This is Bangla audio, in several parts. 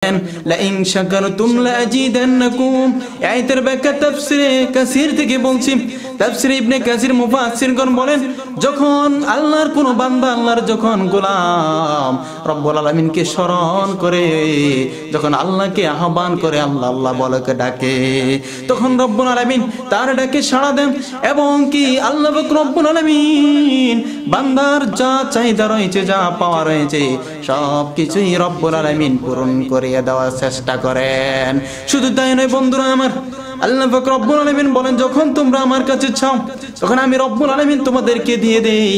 লাইন শাকারতুম লাযিদান্নাকুম। আয়াতের ব্যাখ্যা তাফসীরে কাসির থেকে বলছি। তাফসীরে ইবনে কাসির মুফাসসিরগণ বলেন, যখন আল্লাহর কোন বান্দা, আল্লাহর যখন গোলাম রব্বুল আলামিনকে স্মরণ করে, যখন আল্লাহকে আহ্বান করে, আল্লাহ আল্লাহ বলকে ডাকে, তখন রব্বুল আলামিন তার ডাকে সাড়া দেন এবং কি আল্লাহ রব্বুল আলামিন বান্দার যা চাহিদা রয়েছে, যা পাওয়া রয়েছে, সব কিছুই রব্বুল আলামিন পূরণ করিয়ে দেওয়ার চেষ্টা করেন। শুধু তাই নয় বন্ধুরা আমার, আল্লাহ পাক রব্বুল আলামিন বলেন, যখন তোমরা আমার কাছে চাও তখন আমি রব্বুল আলামিন তোমাদেরকে দিয়ে দেই।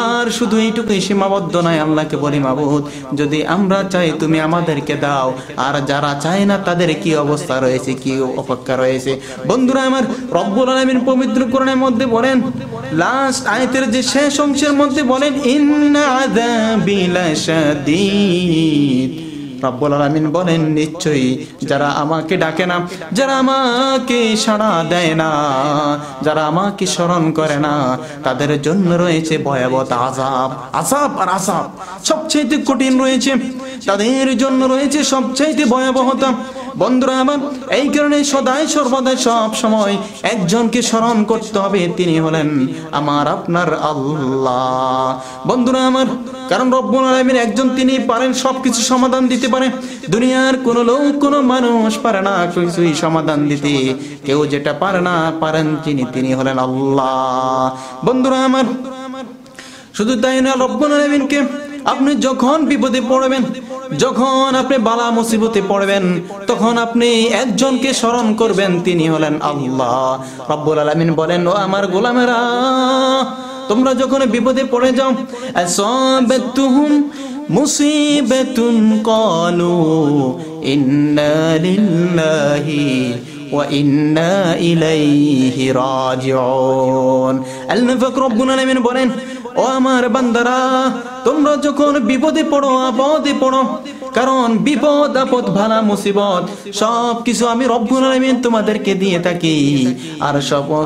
আর শুধু এইটুকুই সীমাবদ্ধ নয়, আল্লাহকে বলি, মাবুদ যদি আমরা চাই তুমি আমাদেরকে দাও, আর যারা চায় না তাদের কি অবস্থা রয়েছে, কি অপেক্ষা রয়েছে। বন্ধুরা আমার, রব্বুল আলামিন পবিত্র কোরআনের মধ্যে বলেন, লাস্ট আয়াতের যে শেষ অংশের মধ্যে বলেন, ইন্না আযাবি লাশাদীদ। রব্বুল আলামিন বলেন, নিশ্চয়ই যারা আমাকে ডাকে না, যারা আমাকে সাড়া দেয় না, যারা আমাকে স্মরণ করে না, তাদের জন্য রয়েছে ভয়াবহ আযাব। আযাব আর আযাব সবচেয়ে কঠিন রয়েছে, তাদের জন্য রয়েছে সবচেয়ে ভয়াবহতা। বন্ধুরা আমার, এই কারণে সদাই সর্বদাই সব সময় একজনকে স্মরণ করতে হবে, তিনি হলেন আমার আপনার আল্লাহ। বন্ধুরা আমার, কারণ রব্বুল আলামিন একজন, তিনি পারেন সবকিছু সমাধান দিতে পারে। দুনিয়ার কোন লোক, কোন মানুষ পারে না কিছুই সমাধান দিতে। কেউ যেটা পারে না, পারেন তিনি হলেন আল্লাহ। বন্ধুরা আমার, শুধু তাই না, রব্বুল আলামিনকে আপনি যখন বিপদে পড়বেন, যখন আপনি বালা মুসিবতে পড়বেন, তখন আপনি একজনকে স্মরণ করবেন, তিনি হলেন আল্লাহ। রব্বুল আলামিন বলেন, ও আমার গোলামেরা, তোমরা যখন বিপদে পড়ে যাও, আসাবাতুহুম মুসিবাতুন ক্বালু ইন্না লিল্লাহি ওয়া ইন্না ইলাইহি রাজিউন। আল্লাহ পাক রব্বুল আলামিন বলেন, ও আমার বান্দারা, তোমরা যখন বিপদে পড়ো, আপদে পড়ো, কারণ বিপদ আপদ ভালা মুসিবত সব কিছু আমি রব্বুল আলামিন তোমাদেরকে দিয়ে থাকি, আর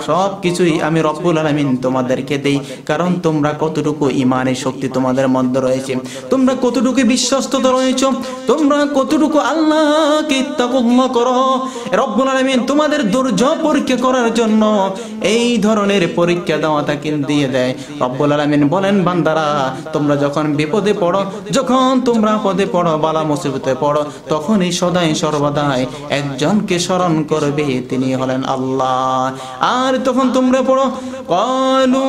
সব কিছুই আমি রব্বুল আলামিন তোমাদেরকে দেই। কারণ তোমরা কতটুকু ঈমানের শক্তি তোমাদের মধ্যে রয়েছে, তোমরা কতটুকু বিশ্বস্ততা রয়েছে, তোমরা কতটুকু আল্লাহকে তাকওয়া করো। রব্বুল আলামিন তোমাদের ধৈর্য পরীক্ষা করার জন্য এই ধরনের পরীক্ষা দেওয়াটা কিন্তু দিয়ে দেয়। রব্বুল আলামিন বলেন, বান্দারা, তোমরা যখন বিপদে পড়ো, যখন তোমরা পদে পড়ো, বালা মুসিবতে পড়ো, তখনই সদাই সর্বদাই একজনকে স্মরণ করবে, তিনি হলেন আল্লাহ। আর তখন তোমরা পড়ো, ক্বালু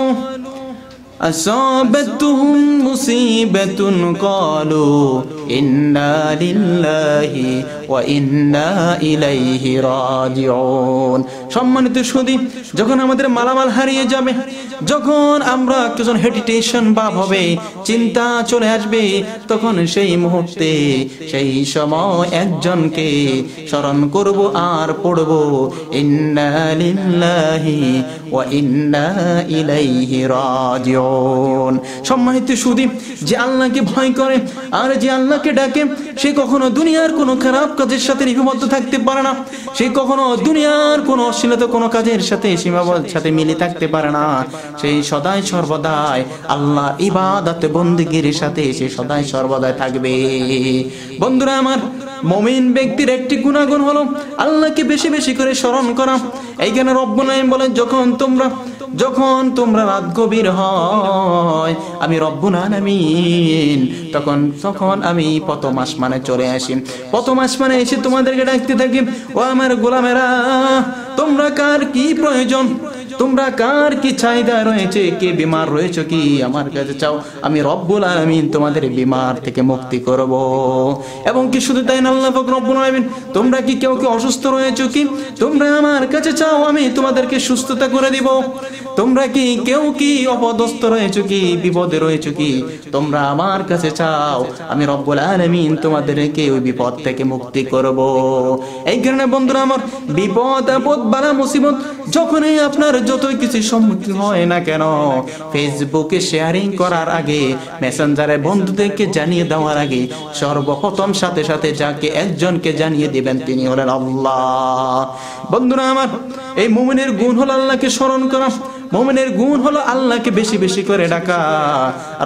আসাবাতুহুম মুসিবাতুন ক্বালু ইন্না লিল্লাহি ওয়া ইন্না ইলাইহি রাজিউন। সম্মানিত সুধী, যখন আমাদের মালামাল হারিয়ে যাবে, যখন আমরা একজন হেজিটেশন ভাব হবে, চিন্তা চলে আসবে, তখন সেই মুহূর্তে, সেই সময় একজনকে স্মরণ করব আর পড়ব, ইন্না লিল্লাহি ওয়া ইন্না ইলাইহি রাজিউন। সম্মানিত সুধী, যে আল্লাহকে ভয় করে আর যে আল্লাহকে ডাকে, সে কখনো দুনিয়ার কোনো খারাপ কাজের সাথে লিপিবদ্ধ থাকতে পারে না, সে কখনো দুনিয়ার কোনো অশ্লীলতা কোনো কাজের সাথে সীমাবদ্ধ সাথে মিলে থাকতে পারে না। সেই সদাই সর্বদাই আল্লাহ ইবাদত বন্দেগীর সাথে সে সদাই সর্বদাই থাকবে। বন্ধুরা আমার, মুমিন ব্যক্তির একটি গুণাগুণ হলো আল্লাহকে বেশি বেশি করে স্মরণ করা। এইখানে রব্বুল আলামিন বলেন, যখন তোমরা রাত গভীর হয়, আমি রব্বুল আলামিন তখন আমি প্রথম আসমানে চলে আসি, প্রথম আসমানে এসে তোমাদেরকে ডাকতে থাকি, ও আমার গোলামেরা, তোমরা কার কি প্রয়োজন, তোমরা কার কি চাহিদা রয়েছে, কে বিমার রয়েছে, কি আমার কাছে চাও, আমি রব্বুল আলামিন তোমাদের বিমার থেকে মুক্তি করব। এবং কি শুধু তাই না, আল্লাহ পাক রব্বুল আলামিন, তোমরা কি কেউ অসুস্থ রয়েছে, কি তোমরা আমার কাছে চাও, আমি তোমাদেরকে সুস্থতা করে দিব। তোমরা কি কেউ কি অপদস্থ রয়েছে, কি বিপদে রয়েছে, কি তোমরা আমার কাছে চাও, আমি রব্বুল আলামিন তোমাদেরকে ওই বিপদ থেকে মুক্তি করব। এই কারণে বন্ধুরা আমার, বিপদ আপদ বালা মুসিবত যখনই আপনার যতই কিছু সম্মুখীন হয় না কেন, ফেসবুকে শেয়ারিং করার আগে, মেসেঞ্জারে বন্ধুদেরকে জানিয়ে দেওয়ার আগে, সর্বপ্রথম সাথে সাথে যাকে একজনকে জানিয়ে দিবেন, তিনি হলেন আল্লাহ। বন্ধুরা আমার, এই মুমিনের গুণ হল আল্লাহকে স্মরণ করা। মুমিনের গুণ হলো আল্লাহকে বেশি বেশি করে ডাকা।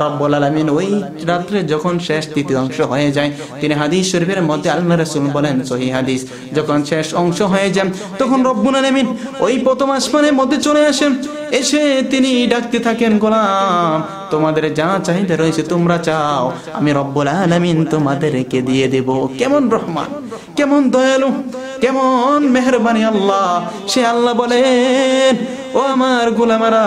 রব্বুল আলামিন ওই রাত্রে যখন শেষ তৃতীয়াংশ হয়ে যায়, তিনি হাদিস শরীফের মধ্যে আল্লাহ রাসূল বলেন, সহিহ হাদিস, যখন শেষ অংশ হয়ে যায় তখন রব্বুল আলামিন ওই প্রথম আসমানের মধ্যে চলে আসেন। এসে তিনি ডাকতে থাকেন, গোলাম তোমাদের যা চাহিদা রয়েছে তোমরা চাও, আমি রব্বুল আলামিন তোমাদেরকে দিয়ে দেব। কেমন রহমান, কেমন দয়ালু, কেমন মেহেরবানি আল্লাহ। সে আল্লাহ বলেন, ও আমার গোলামেরা,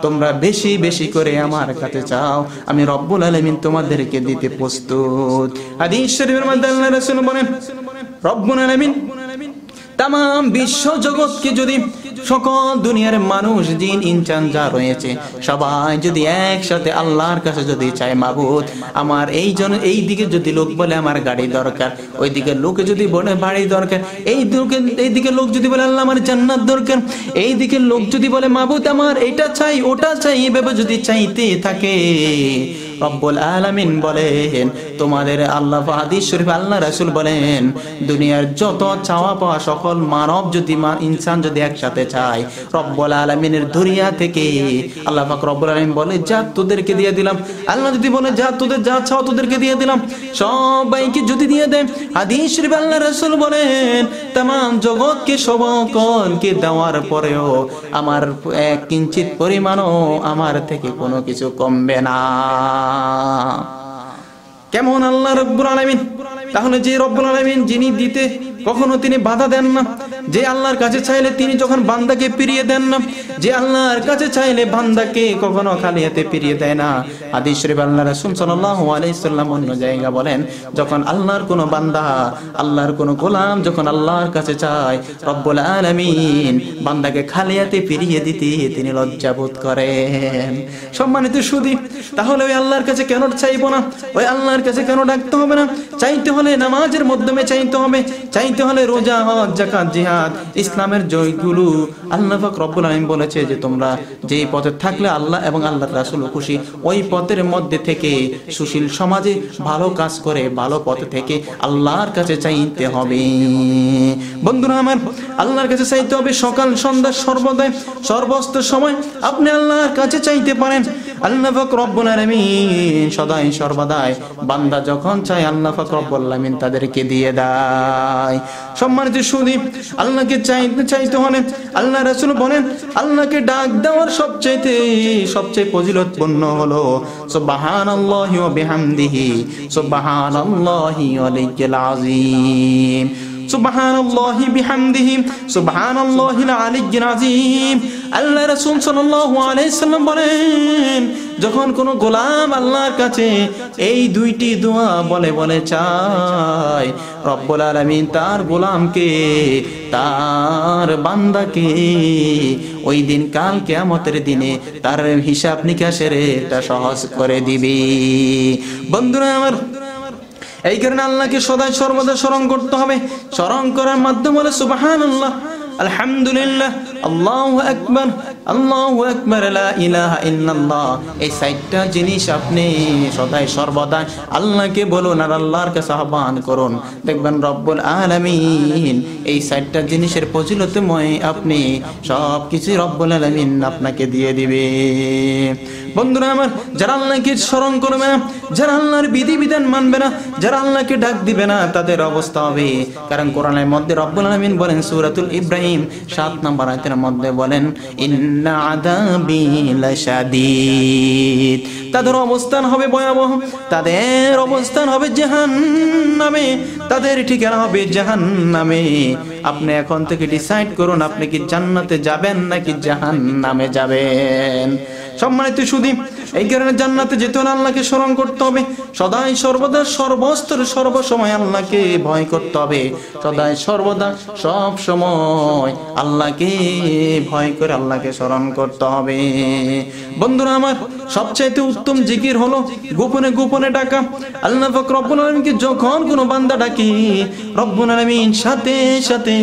তোমরা বেশি বেশি করে আমার কাছে চাও, আমি রব্বুল আলামিন তোমাদেরকে দিতে প্রস্তুত। হাদিস শরীফের মধ্যে আল্লাহ রাসূল বলেন, রব্বুল আলামিন তামাম বিশ্ব জগৎকে যদি, সকল দুনিয়ার মানুষ জিন ইনসান যা রয়েছে সবাই যদি একসাথে আল্লাহর কাছে যদি চায়, মাবুদ আমার এই দিকে যদি লোক বলে আমার গাড়ি দরকার, ওই দিকে লোকে যদি বলে বাড়ি দরকার, এই দিকে লোক যদি বলে আল্লাহ আমার জান্নাত দরকার, এই দিকে লোক যদি বলে মাবুদ আমার এটা চাই ওটা চাই, এভাবে যদি চাইতে থাকে, রব্বুল আলামিন বলেন তোমাদের আল্লাহ, হাদিস শরীফ আল্লাহ রাসূল বলেন, দুনিয়ার যত চাওয়া পাওয়া সকল মানব যদি ইনসান যদি একসাথে চায়, রব্বুল আলামিনের দুনিয়া থেকে আল্লাহ পাক রব্বুল আলামিন বলে যা তোদেরকে দিয়ে দিলাম। আল্লাহ যদি বলে যা তোদের যা চাও তোদেরকে দিয়ে দিলাম, সবাইকে যদি দিয়ে দেন, হাদিস শরীফ আল্লাহ রাসূল বলেন तमाम জগৎকে সকলকে দেওয়ার পরেও আমার এক কিঞ্চিত পরিমাণও আমার থেকে কোনো কিছু কমবে না। কেমন আল্লাহ রব্বুল আলামিন। তাহলে যে রব্বুল আলামিন যিনি দিতে কখনো তিনি বাধা দেন না, যে আল্লাহর কাছে চাইলে তিনি যখন বান্দাকে ফিরিয়ে দেন না, যে আল্লাহর কাছে চাইলে বান্দাকে কখনো খালি হাতে ফিরিয়ে দেয় না। হাদিস শরীফ আল্লাহ রাসূল সাল্লাল্লাহু আলাইহি সাল্লাম অন্য জায়গা বলেন, যখন আল্লাহর কোনো বান্দা, আল্লাহর কোনো গোলাম যখন আল্লাহর কাছে চায়, রব্বুল আলামিন বান্দাকে খালি হাতে ফিরিয়ে দিতে তিনি লজ্জাবোধ করেন। সম্মানিত সুধী, তাহলে ওই আল্লাহর কাছে কেন চাইবো না? ওই আল্লাহর কাছে কেন ডাকতে হবে না? চাইতে হলে নামাজের মাধ্যমে চাইতে হবে, চাইতে হলে রোজা, হজ, যাকাত, জিহাদ, ইসলামের জয়গুলো আল্লাহ পাক রব্বুল আলামিন বলেছে যে তোমরা যেই পথে থাকলে আল্লাহ এবং আল্লাহর রাসূল খুশি, ওই পথের মধ্যে থেকে সুশীল সমাজে ভালো কাজ করে ভালো পথে থেকে আল্লাহর কাছে চাইতে হবে। বন্ধুরা আমার, আল্লাহর কাছে চাইতে হবে সকাল সন্ধ্যা সর্বদাই সর্বস্ত সময় আপনি আল্লাহর কাছে চাইতে পারেন। আল্লাহ পাক রব্বুল আলামিন সদাই সর্বদাই বান্দা যখন চায় আল্লাহ পাক রব্বুল আলামিন তাদেরকে দিয়ে দেয়। সম্মানিত সুধী, আল্লাহকে চাইতে হলে আল্লাহ রাসূল বলেন আল্লাহকে ডাক দেওয়ার সবচেয়ে ফজিলতপূর্ণ হলো সুবহানাল্লাহি ওয়া বিহামদিহি সুবহানাল্লাহি ওয়াল আযীম। সুবহানাল্লাহি বিহামদিহি সুবহানাল্লাহিল আলিয়্যিল আযীম। আল্লাহ রাসূল সাল্লাল্লাহু আলাইহি সাল্লাম বলেন, যখন কোন গোলাম আল্লাহর কাছে এই দুইটি দোয়া বলে চায়, রব্বুল আলামিন তার গোলামকে, তার বান্দাকে ওই দিন কাল কিয়ামতের দিনে তার হিসাব নিকাশের এটা সহজ করে দিবে। বন্ধুরা আমার, এই কারণে আল্লাহকে সদাই সর্বদা স্মরণ করতে হবে। স্মরণ করার মাধ্যম হলো সুবহানাল্লাহ, আলহামদুলিল্লাহ, আল্লাহু আকবার, আল্লাহু আকবার, লা ইলাহা ইল্লাল্লাহ। এই চারটা জিনিস আপনি সদাই সর্বদা আল্লাহকে বলুন আর আল্লাহর কাছে আহ্বান করুন, দেখবেন রব্বুল আলামিন এই চারটা জিনিসের ফজিলতময় আপনি সবকিছু রব্বুল আলামিন আপনাকে দিয়ে দিবে। বন্ধুরা আমার, যারা আল্লাহকে স্মরণ করবে না, যারা আল্লাহর বিধিবিধান মানবে না, যারা আল্লাহকে ডাক দিবে না, তাদের অবস্থা হবে, কারণ কোরআনের মধ্যে রব্বুল আলামিন বলেন সূরাতুল ইব্রাহিম 7 নম্বর আয়াতের মধ্যে বলেন, ইন্না আযাবি লাশাদীদ। তাদের অবস্থান হবে ভয়াবহ, তাদের অবস্থান হবে জাহান্নামে, তাদের ঠিকানা হবে জাহান্নামে। আপনি এখন থেকে ডিসাইড করুন আপনি কি জান্নাতে যাবেন নাকি জাহান্নামে যাবেন। সম্মানিত সুধী, এই কারণে জান্নাতে যেতে হলে আল্লাহকে স্মরণ করতে হবে, সদাই সর্বদা সর্বস্তরে সর্বসময় আল্লাহকে ভয় করতে হবে, সদাই সর্বদা সব সময় আল্লাহকে ভয় করে আল্লাহকে স্মরণ করতে হবে। বন্ধুরা আমার, সবচাইতে উত্তম জিকির হলো গোপনে গোপনে ডাকা। আল্লাহ পাক রব্বুল আলামিনকে যখন কোনো বান্দা ডাকে, রব্বুল আলামিন সাথে সাথে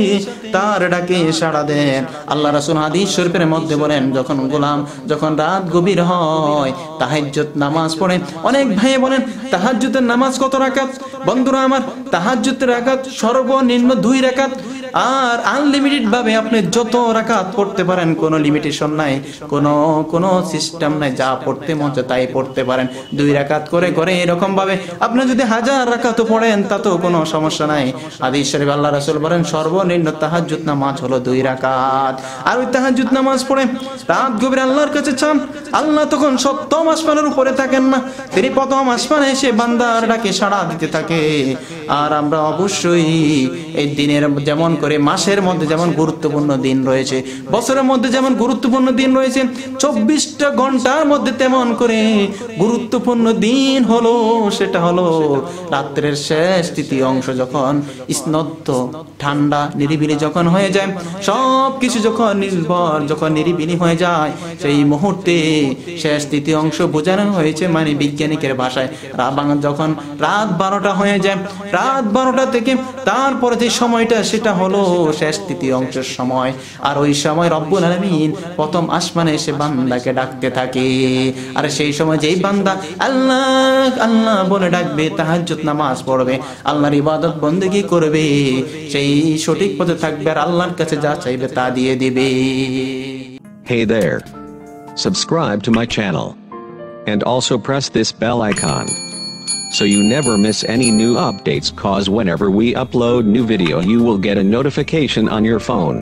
তার ডাকে সাড়া দেন। আল্লাহ রাসূল হাদিস শরীফের মধ্যে বলেন, যখন গোলাম যখন রাত গভীর হয় তাহাজ্জুদ নামাজ পড়ে। অনেক ভাই বলেন তাহাজ্জুদের নামাজ কত রাকাত? বন্ধুরা আমার, তাহাজ্জুদের রাকাত সর্বনিম্ন 2 রাকাত। আর আনলিমিটেড ভাবে আপনি যত রাকাত পড়তে পারেন, কোনো লিমিটেশন নাই, কোনো সিস্টেম নাই, যা পড়তে মন চায় তাই পড়তে পারেন। 2 রাকাত করে করে এরকম ভাবে আপনি যদি 1000 রাকাতও পড়েন তাতেও কোনো সমস্যা নাই। হাদিস শরীফ আল্লাহ রাসূল বলেন সর্বনিম্ন তাহাজ্জুদ নামাজ হলো 2 রাকাত। আর ওই তাহাজ্জুদ নামাজ পড়ে রাত গভীর আল্লাহর কাছে চান, আল্লাহ তখন 7ম আসমানের উপরে থাকেন না, তিনি 1ম আসমানে এসে বান্দার ডাকে সাড়া দিতে থাকে। আর আমরা অবশ্যই এই দিনের যেমন করে মাসের মধ্যে যেমন গুরুত্বপূর্ণ দিন রয়েছে, বছরের মধ্যে যেমন গুরুত্বপূর্ণ দিন রয়েছে, 24টা ঘন্টার মধ্যে তেমন করে গুরুত্বপূর্ণ দিন হলো সেটা হলো রাত্রের শেষ তৃতীয় অংশ, যখন স্নিগ্ধ ঠান্ডা নিরিবিলি যখন হয়ে যায়, সব কিছু যখন নির্ভর যখন নিরিবিলি হয়ে যায়, সেই মুহূর্তে শেষ তৃতীয় অংশ বোঝানো হয়েছে মানে বিজ্ঞানিকের ভাষায় যখন রাত 12টা হয়ে যায়, রাত 12টা থেকে তারপরে যে সময়টা সেটা হলো শেষ তৃতীয় অংশের সময়। আর ওই সময় রব্বুল আলামিন 1ম আসমানে এসে বান্দাকে ডাকতে থাকে। আর সেই সময় যেই বান্দা আল্লাহ আল্লাহ বলে ডাকবে, তাহাজ্জুদ নামাজ পড়বে, আল্লাহর ইবাদত বন্দেগী করবে, সেই সঠিক পথে থাকবে আর আল্লাহর কাছে যা চাইবে তা দিয়ে দিবে। Hey there. Subscribe to my channel. And also press this bell icon, so you never miss any new updates, cause whenever we upload new video you will get a notification on your phone.